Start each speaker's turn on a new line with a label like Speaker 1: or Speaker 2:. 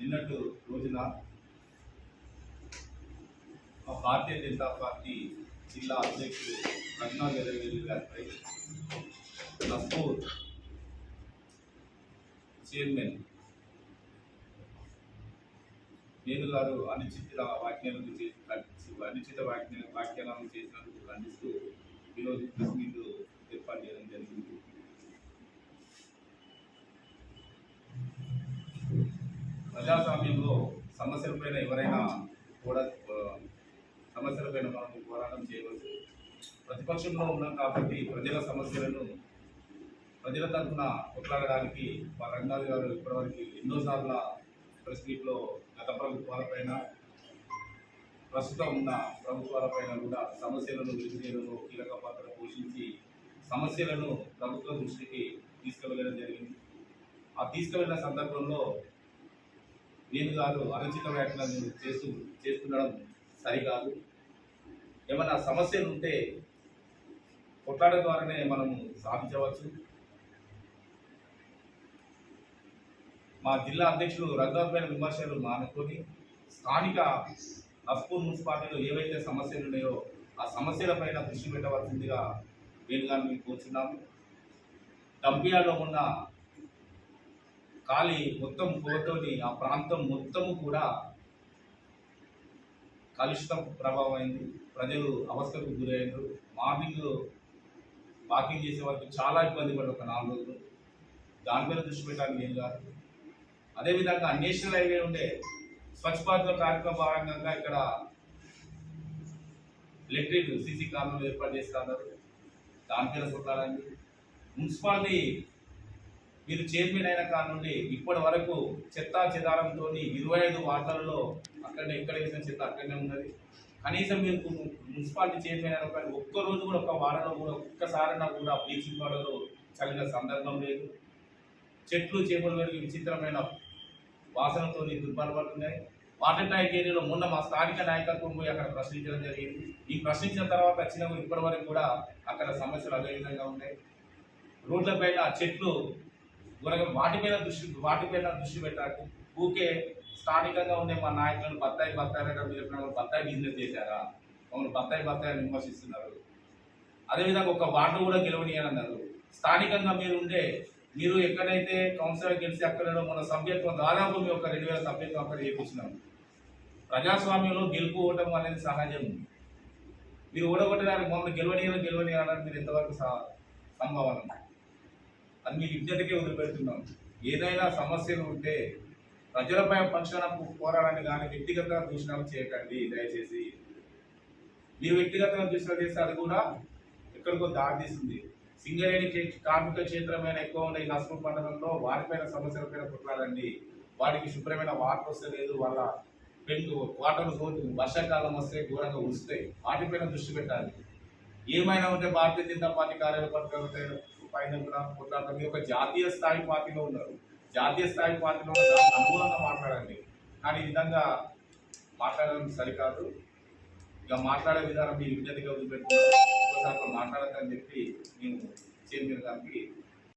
Speaker 1: నిన్నటి రోజున భారతీయ జనతా పార్టీ జిల్లా అధ్యక్షుడు రఘునాథ్ ఎర్రవేలి గారిపై నస్పూర్ చైర్మన్ నేను గారు అనుచిత వ్యాఖ్యానాలను చేసినందుకు ఖండిస్తూ ఈరోజు ప్రెస్ మీట్ ఏర్పాటు చేయడం జరిగింది. ప్రజాస్వామ్యంలో సమస్యలపైన ఎవరైనా కూడా సమస్యలపైన మనం పోరాటం చేయవచ్చు. ప్రతిపక్షంలో ఉన్నాం కాబట్టి ప్రజల సమస్యలను ప్రజల తరఫున కొట్లాడడానికి మా రంగారావు గారు ఇప్పటివరకు ఎన్నోసార్లు ప్రెస్ మీట్లో గత ప్రభుత్వాలపైన ప్రస్తుతం ఉన్న ప్రభుత్వాలపైన కూడా సమస్యలను వెలికితీయడంలో కీలక పాత్ర పోషించి సమస్యలను ప్రభుత్వ దృష్టికి తీసుకువెళ్ళడం జరిగింది. ఆ తీసుకువెళ్ళిన సందర్భంలో నేను కాదు అనుచిత వ్యాఖ్యలను చేస్తుండడం సరికాదు. ఏమైనా సమస్యలు ఉంటే కొట్లాడ ద్వారానే మనము సాధించవచ్చు. మా జిల్లా అధ్యక్షుడు రఘునాథ్ విమర్శలు మానుకొని స్థానిక నస్పూర్ మున్సిపాలిటీలో ఏవైతే సమస్యలు ఉన్నాయో ఆ సమస్యలపైన దృష్టి పెట్టవలసిందిగా వేణుగారిని మేము కోరుచున్నాము. డంపియాలో ఉన్న ఖాళీ మొత్తం కోతోని ఆ ప్రాంతం మొత్తము కూడా కలుషితం ప్రభావం అయింది. ప్రజలు అవస్థకు గురయ్యారు. మార్నింగ్ వాకింగ్ చేసే వరకు చాలా ఇబ్బంది పడి ఒక 4 రోజులు దానిపైన దృష్టి పెట్టడానికి నేను కాదు. అదేవిధంగా నేషనల్ హైవే ఉండే స్వచ్ఛ భారత్ కార్యక్రమ భాగంగా ఇక్కడ ఎలక్ట్రిక్ సీసీ కాలువలు ఏర్పాటు చేస్తున్నారు. దానిపైన కొట్టాలండి. మున్సిపాలిటీ మీరు చైర్మన్ అయిన కాడ నుండి ఇప్పటి వరకు చెత్తా చెదారంతో 25 వార్డులలో అక్కడనే ఎక్కడ వేసిన చెత్త అక్కడనే ఉన్నది. కనీసం మీరు మున్సిపాలిటీ చైర్మన్ అయిన కానీ ఒక్కరోజు కూడా ఒక వారంలో కూడా ఒక్కసారైనా కూడా బ్లీచింగ్ పౌడర్లు చల్లిన సందర్భం లేదు. చెట్లు చేపలు పెరిగి విచిత్రమైన వాసనతో దుర్బలపడుతున్నాయి. వాటర్ ట్యాంక్ ఏరియాలో మొన్న మా స్థానిక నాయకత్వం పోయి అక్కడ ప్రశ్నించడం జరిగింది. ఈ ప్రశ్నించిన తర్వాత వచ్చిన ఇప్పటి వరకు కూడా అక్కడ సమస్యలు అదే విధంగా ఉన్నాయి. రోడ్లపైన చెట్లు వాటిపైన దృష్టి పెట్టాలి. ఊకే స్థానికంగా ఉండే మా నాయకులను బత్తాయి మీరు బత్తాయి బిజినెస్ చేశారా, మమ్మల్ని బత్తాయి విమర్శిస్తున్నారు. అదేవిధంగా ఒక వార్డు కూడా గెలవనీయన్నారు. స్థానికంగా మీరు ఎక్కడైతే కౌన్సిలర్ గెలిచి అక్కడ మన సభ్యత్వం దాదాపు మేము ఒక 2000 సభ్యత్వం అక్కడ చేయించినాం. ప్రజాస్వామ్యంలో గెలుపు ఓటం అనేది సహజం. మీరు ఓడగొట్టడానికి మమ్మల్ని గెలవనీయాలని మీరు ఎంతవరకు సంభావన, అది మీ విజ్ఞతకే వదిలిపెడుతున్నాం. ఏదైనా సమస్యలు ఉంటే ప్రజలపై పక్షాన పోరాడాన్ని కానీ వ్యక్తిగతంగా దూషణలు చేయకండి దయచేసి. మీరు వ్యక్తిగతంగా దూషణ చేస్తే అది కూడా ఎక్కడికో దారితీస్తుంది. సింగరేణి కార్మిక క్షేత్రమైన ఎక్కువ ఉండే ఈ నస్పూర్ మండలంలో వారిపైన సమస్యలపైన కొట్లాడండి. వాటికి శుభ్రమైన వాటర్ వస్తలేదు, వాళ్ళ వాటర్లు వర్షాకాలం వస్తే ఘోరంగా ఉడుస్తాయి. వాటిపైన దృష్టి పెట్టాలి. ఏమైనా ఉంటే భారతీయ జనతా పార్టీ కార్యాలయ పైన కూడా కొట్లాడతారు. మీరు ఒక జాతీయ స్థాయి పార్టీలో ఉన్నారు. జాతీయ స్థాయి పార్టీలో అనుకూలంగా మాట్లాడండి. కానీ ఈ విధంగా మాట్లాడడం సరికాదు. ఇక మాట్లాడే విధానం మీ విజ్ఞతగా వదిలిపెట్టుకున్నారు. మాట్లాడద్దని చెప్పి మేము చైర్మన్ గారికి